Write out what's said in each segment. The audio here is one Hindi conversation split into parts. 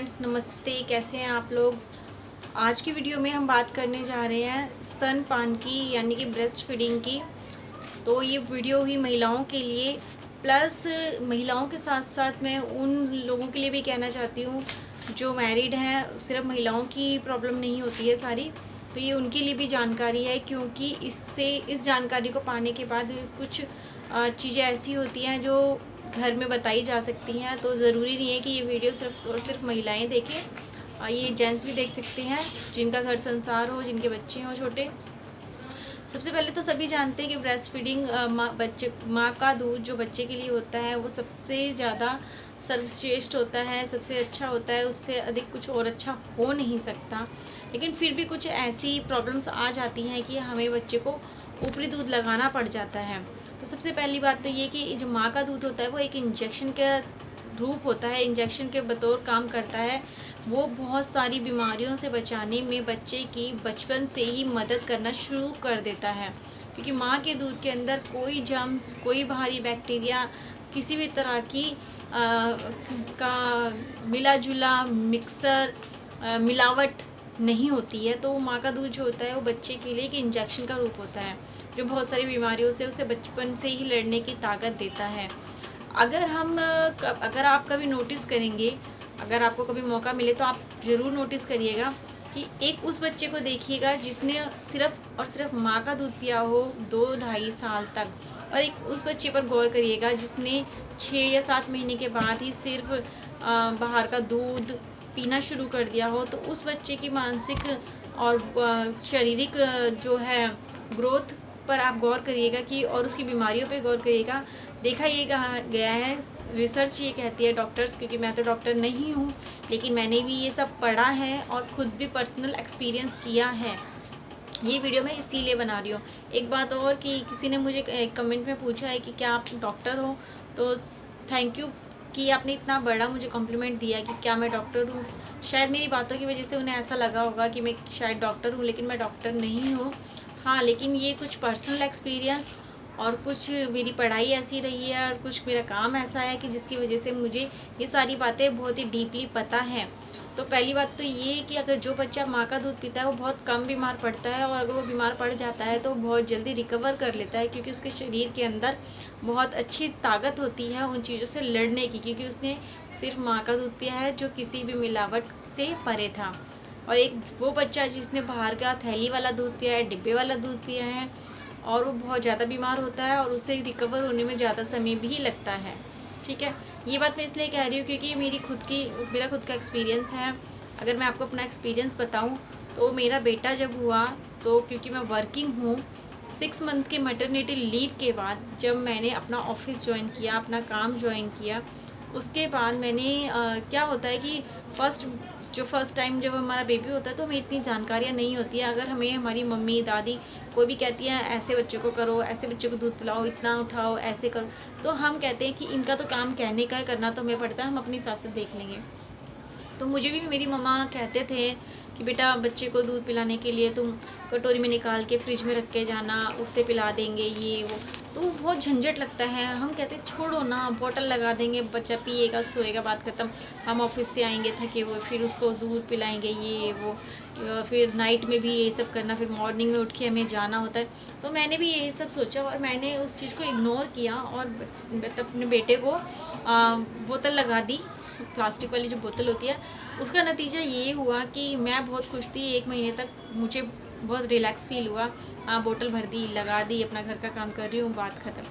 फ्रेंड्स, नमस्ते। कैसे हैं आप लोग। आज की वीडियो में हम बात करने जा रहे हैं स्तनपान की, यानी कि ब्रेस्ट फीडिंग की। तो ये वीडियो ही महिलाओं के लिए, प्लस महिलाओं के साथ साथ मैं उन लोगों के लिए भी कहना चाहती हूँ जो मैरिड हैं। सिर्फ महिलाओं की प्रॉब्लम नहीं होती है सारी, तो ये उनके लिए भी जानकारी है, क्योंकि इस जानकारी को पाने के बाद कुछ चीज़ें ऐसी होती हैं जो घर में बताई जा सकती हैं। तो ज़रूरी नहीं है कि ये वीडियो सिर्फ और सिर्फ महिलाएं देखें, ये जेंट्स भी देख सकते हैं जिनका घर संसार हो, जिनके बच्चे हों छोटे। सबसे पहले तो सभी जानते हैं कि ब्रेस्ट फीडिंग माँ का दूध जो बच्चे के लिए होता है वो सबसे ज़्यादा सर्वश्रेष्ठ होता है, सबसे अच्छा होता है। उससे अधिक कुछ और अच्छा हो नहीं सकता। लेकिन फिर भी कुछ ऐसी प्रॉब्लम्स आ जाती हैं कि हमें बच्चे को ऊपरी दूध लगाना पड़ जाता है। तो सबसे पहली बात तो ये कि जो माँ का दूध होता है वो एक इंजेक्शन का रूप होता है, इंजेक्शन के बतौर काम करता है। वो बहुत सारी बीमारियों से बचाने में बच्चे की बचपन से ही मदद करना शुरू कर देता है, क्योंकि माँ के दूध के अंदर कोई जर्म्स, कोई बाहरी बैक्टीरिया, किसी भी तरह की का मिला जुला मिक्सर मिलावट नहीं होती है। तो माँ का दूध जो होता है वो बच्चे के लिए एक इंजेक्शन का रूप होता है, जो बहुत सारी बीमारियों से उसे बचपन से ही लड़ने की ताकत देता है। अगर आप कभी नोटिस करेंगे, अगर आपको कभी मौका मिले तो आप ज़रूर नोटिस करिएगा कि एक उस बच्चे को देखिएगा जिसने सिर्फ और सिर्फ माँ का दूध पिया हो 2-2.5 साल तक, और एक उस बच्चे पर गौर करिएगा जिसने 6 या 7 महीने के बाद ही सिर्फ बाहर का दूध पीना शुरू कर दिया हो। तो उस बच्चे की मानसिक और शारीरिक जो है ग्रोथ पर आप गौर करिएगा कि, और उसकी बीमारियों पे गौर करिएगा। देखा ये कहा गया है, रिसर्च ये कहती है, डॉक्टर्स, क्योंकि मैं तो डॉक्टर नहीं हूँ लेकिन मैंने भी ये सब पढ़ा है और ख़ुद भी पर्सनल एक्सपीरियंस किया है। ये वीडियो मैं इसीलिए बना रही हूँ। एक बात और कि किसी ने मुझे कमेंट में पूछा है कि क्या आप डॉक्टर हो, तो थैंक यू कि आपने इतना बड़ा मुझे कॉम्प्लीमेंट दिया कि क्या मैं डॉक्टर हूँ। शायद मेरी बातों की वजह से उन्हें ऐसा लगा होगा कि मैं शायद डॉक्टर हूँ, लेकिन मैं डॉक्टर नहीं हूँ। हाँ, लेकिन ये कुछ पर्सनल एक्सपीरियंस और कुछ मेरी पढ़ाई ऐसी रही है और कुछ मेरा काम ऐसा है कि जिसकी वजह से मुझे ये सारी बातें बहुत ही डीपली पता हैं। तो पहली बात तो ये कि अगर जो बच्चा माँ का दूध पीता है वो बहुत कम बीमार पड़ता है, और अगर वो बीमार पड़ जाता है तो बहुत जल्दी रिकवर कर लेता है, क्योंकि उसके शरीर के अंदर बहुत अच्छी ताकत होती है उन चीज़ों से लड़ने की, क्योंकि उसने सिर्फ माँ का दूध पिया है जो किसी भी मिलावट से परे था। और एक वो बच्चा जिसने बाहर का थैली वाला दूध पिया है, डिब्बे वाला दूध पिया है, और वो बहुत ज़्यादा बीमार होता है और उसे रिकवर होने में ज़्यादा समय भी लगता है। ठीक है, ये बात मैं इसलिए कह रही हूँ क्योंकि मेरा खुद का एक्सपीरियंस है। अगर मैं आपको अपना एक्सपीरियंस बताऊँ तो मेरा बेटा जब हुआ, तो क्योंकि मैं वर्किंग हूँ, 6 मंथ के मैटरनिटी लीव के बाद जब मैंने अपना ऑफिस ज्वाइन किया, अपना काम ज्वाइन किया, उसके बाद मैंने क्या होता है कि फर्स्ट टाइम जब हमारा बेबी होता है तो हमें इतनी जानकारियाँ नहीं होती है। अगर हमें हमारी मम्मी दादी कोई भी कहती है ऐसे बच्चों को करो, ऐसे बच्चों को दूध पिलाओ, इतना उठाओ, ऐसे करो, तो हम कहते हैं कि इनका तो काम कहने का है, करना तो हमें पड़ता है, हम अपने हिसाब से देख लेंगे। तो मुझे भी मेरी मम्मा कहते थे कि बेटा बच्चे को दूध पिलाने के लिए तुम कटोरी में निकाल के फ्रिज में रख के जाना, उससे पिला देंगे ये वो। तो बहुत झंझट लगता है। हम कहते छोड़ो ना, बोतल लगा देंगे, बच्चा पिएगा, सोएगा, बात खत्म। हम ऑफिस से आएंगे थके हुए, फिर उसको दूध पिलाएंगे ये वो, फिर नाइट में भी यही सब करना, फिर मॉर्निंग में उठ के हमें जाना होता है। तो मैंने भी यही सब सोचा और मैंने उस चीज़ को इग्नोर किया और अपने बेटे को बोतल लगा दी, प्लास्टिक वाली जो बोतल होती है। उसका नतीजा ये हुआ कि मैं बहुत खुश थी। 1 महीने तक मुझे बहुत रिलैक्स फील हुआ। बोतल भर दी, लगा दी, अपना घर का काम कर रही हूँ, बात ख़त्म।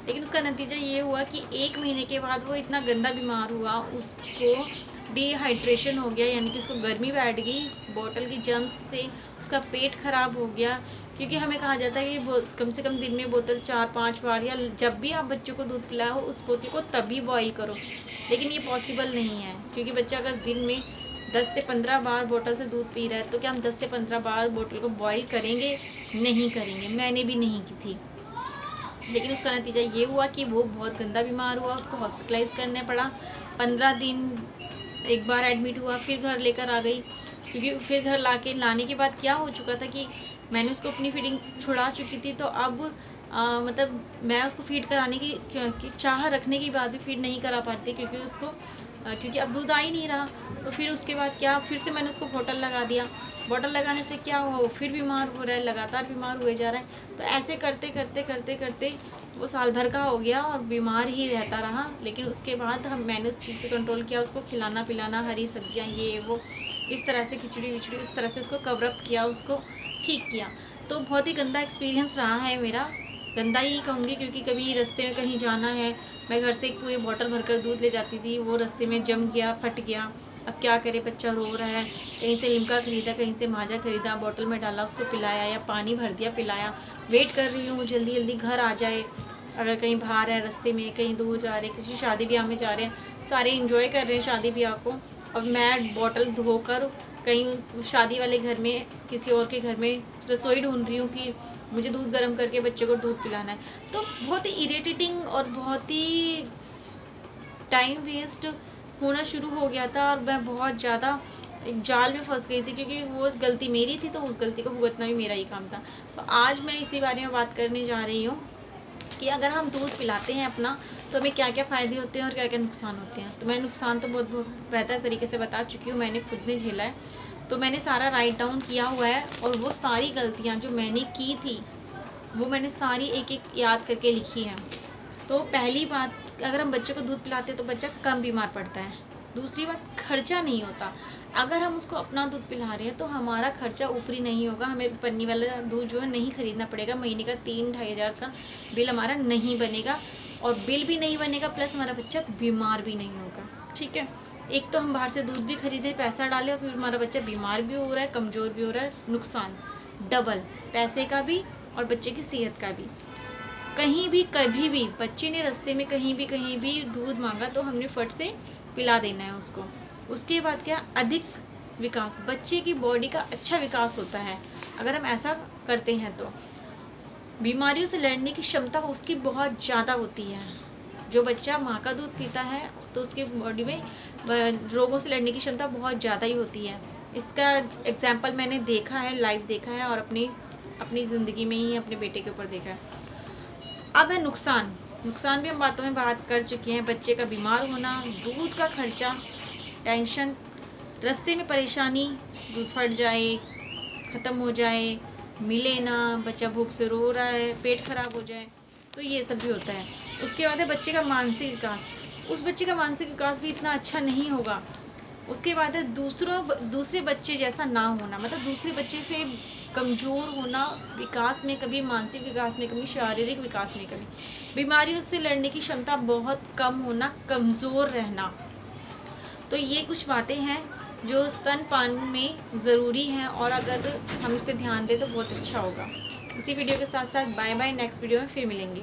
लेकिन उसका नतीजा ये हुआ कि 1 महीने के बाद वो इतना गंदा बीमार हुआ, उसको डिहाइड्रेशन हो गया, यानी कि उसको गर्मी बैठ गई बोतल की जर्म्स से, उसका पेट ख़राब हो गया। क्योंकि हमें कहा जाता है कि कम से कम दिन में बोतल 4-5 बार, या जब भी आप बच्चों को दूध पिलाओ उस बोतल को तभी बॉईल करो। लेकिन ये पॉसिबल नहीं है, क्योंकि बच्चा अगर दिन में 10 से 15 बार बोतल से दूध पी रहा है तो क्या हम 10 से 15 बार बोतल को बॉईल करेंगे? नहीं करेंगे। मैंने भी नहीं की थी। लेकिन उसका नतीजा ये हुआ कि वो बहुत गंदा बीमार हुआ, उसको हॉस्पिटलाइज करने पड़ा। 15 दिन एक बार एडमिट हुआ, फिर घर लेकर आ गई, क्योंकि फिर घर लाने के बाद क्या हो चुका था कि मैंने उसको अपनी फीडिंग छुड़ा चुकी थी। तो अब मतलब मैं उसको फीड कराने की चाह रखने के बाद भी फीड नहीं करा पाती, क्योंकि उसको क्योंकि अब दूध आ ही नहीं रहा। तो फिर उसके बाद क्या, फिर से मैंने उसको बॉटल लगा दिया। बॉटल लगाने से क्या हुआ, वो फिर बीमार हो रहा है, लगातार बीमार हुए जा रहा है। तो ऐसे करते करते करते करते वो साल भर का हो गया और बीमार ही रहता रहा। लेकिन उसके बाद मैंने उस चीज़ पे कंट्रोल किया, उसको खिलाना पिलाना, हरी सब्जियाँ, ये वो, इस तरह से खिचड़ी विचड़ी, उस तरह से उसको कवर अप किया, उसको ठीक किया। तो बहुत ही गंदा एक्सपीरियंस रहा है मेरा, गंदा ही कहूँगी, क्योंकि कभी रास्ते में कहीं जाना है, मैं घर से एक पूरी बॉटल भरकर दूध ले जाती थी, वो रास्ते में जम गया, फट गया। अब क्या करे, बच्चा रो रहा है, कहीं से लिम्का खरीदा, कहीं से माजा खरीदा, बॉटल में डाला, उसको पिलाया या पानी भर दिया, पिलाया। वेट कर रही हूँ जल्दी जल्दी घर आ जाए। अगर कहीं बाहर है, रास्ते में कहीं दूर जा रहे हैं, किसी शादी ब्याह में जा रहे हैं, सारे इंजॉय कर रहे हैं शादी ब्याह को, और मैं बॉटल धोकर कहीं शादी वाले घर में, किसी और के घर में रसोई ढूंढ रही हूँ कि मुझे दूध गर्म करके बच्चे को दूध पिलाना है। तो बहुत ही इरिटेटिंग और बहुत ही टाइम वेस्ट होना शुरू हो गया था, और मैं बहुत ज़्यादा एक जाल में फंस गई थी, क्योंकि वो गलती मेरी थी, तो उस गलती को भुगतना भी मेरा ही काम था। तो आज मैं इसी बारे में बात करने जा रही हूँ कि अगर हम दूध पिलाते हैं अपना, तो हमें क्या क्या फ़ायदे होते हैं और क्या क्या नुकसान होते हैं। तो मैं नुकसान तो बहुत बेहतर तरीके से बता चुकी हूँ, मैंने खुद ने झेला है, तो मैंने सारा राइट डाउन किया हुआ है, और वो सारी गलतियाँ जो मैंने की थी वो मैंने सारी एक एक याद करके लिखी है। तो पहली बात, अगर हम बच्चे को दूध पिलाते हैं तो बच्चा कम बीमार पड़ता है। दूसरी बात, खर्चा नहीं होता। अगर हम उसको अपना दूध पिला रहे हैं तो हमारा खर्चा ऊपरी नहीं होगा, हमें पन्नी वाला दूध जो है नहीं खरीदना पड़ेगा, महीने का 3-2.5 हज़ार का बिल हमारा नहीं बनेगा, और बिल भी नहीं बनेगा, प्लस हमारा बच्चा बीमार भी नहीं होगा। ठीक है, एक तो हम बाहर से दूध भी खरीदे, पैसा डाले, और फिर हमारा बच्चा बीमार भी हो रहा है, कमज़ोर भी हो रहा है, नुकसान डबल, पैसे का भी और बच्चे की सेहत का भी। कहीं भी कभी भी बच्चे ने रास्ते में कहीं भी दूध मांगा तो हमने फट से पिला देना है उसको। उसके बाद क्या, अधिक विकास, बच्चे की बॉडी का अच्छा विकास होता है अगर हम ऐसा करते हैं। तो बीमारियों से लड़ने की क्षमता उसकी बहुत ज़्यादा होती है। जो बच्चा माँ का दूध पीता है तो उसकी बॉडी में रोगों से लड़ने की क्षमता बहुत ज़्यादा ही होती है। इसका एग्जाम्पल मैंने देखा है, लाइव देखा है, और अपनी ज़िंदगी में ही अपने बेटे के ऊपर देखा है। अब है नुकसान। नुकसान भी हम बातों में बात कर चुके हैं। बच्चे का बीमार होना, दूध का खर्चा, टेंशन, रास्ते में परेशानी, दूध फट जाए, ख़त्म हो जाए, मिले ना, बच्चा भूख से रो रहा है, पेट खराब हो जाए, तो ये सब भी होता है। उसके बाद है बच्चे का मानसिक विकास। उस बच्चे का मानसिक विकास भी इतना अच्छा नहीं होगा। उसके बाद है दूसरे बच्चे जैसा ना होना, मतलब दूसरे बच्चे से कमज़ोर होना, विकास में कभी, मानसिक विकास में कभी, शारीरिक विकास में कभी, बीमारियों से लड़ने की क्षमता बहुत कम होना, कमज़ोर रहना। तो ये कुछ बातें हैं जो स्तनपान में ज़रूरी हैं, और अगर हम इस पर ध्यान दें तो बहुत अच्छा होगा। इसी वीडियो के साथ साथ बाय बाय, नेक्स्ट वीडियो में फिर मिलेंगे।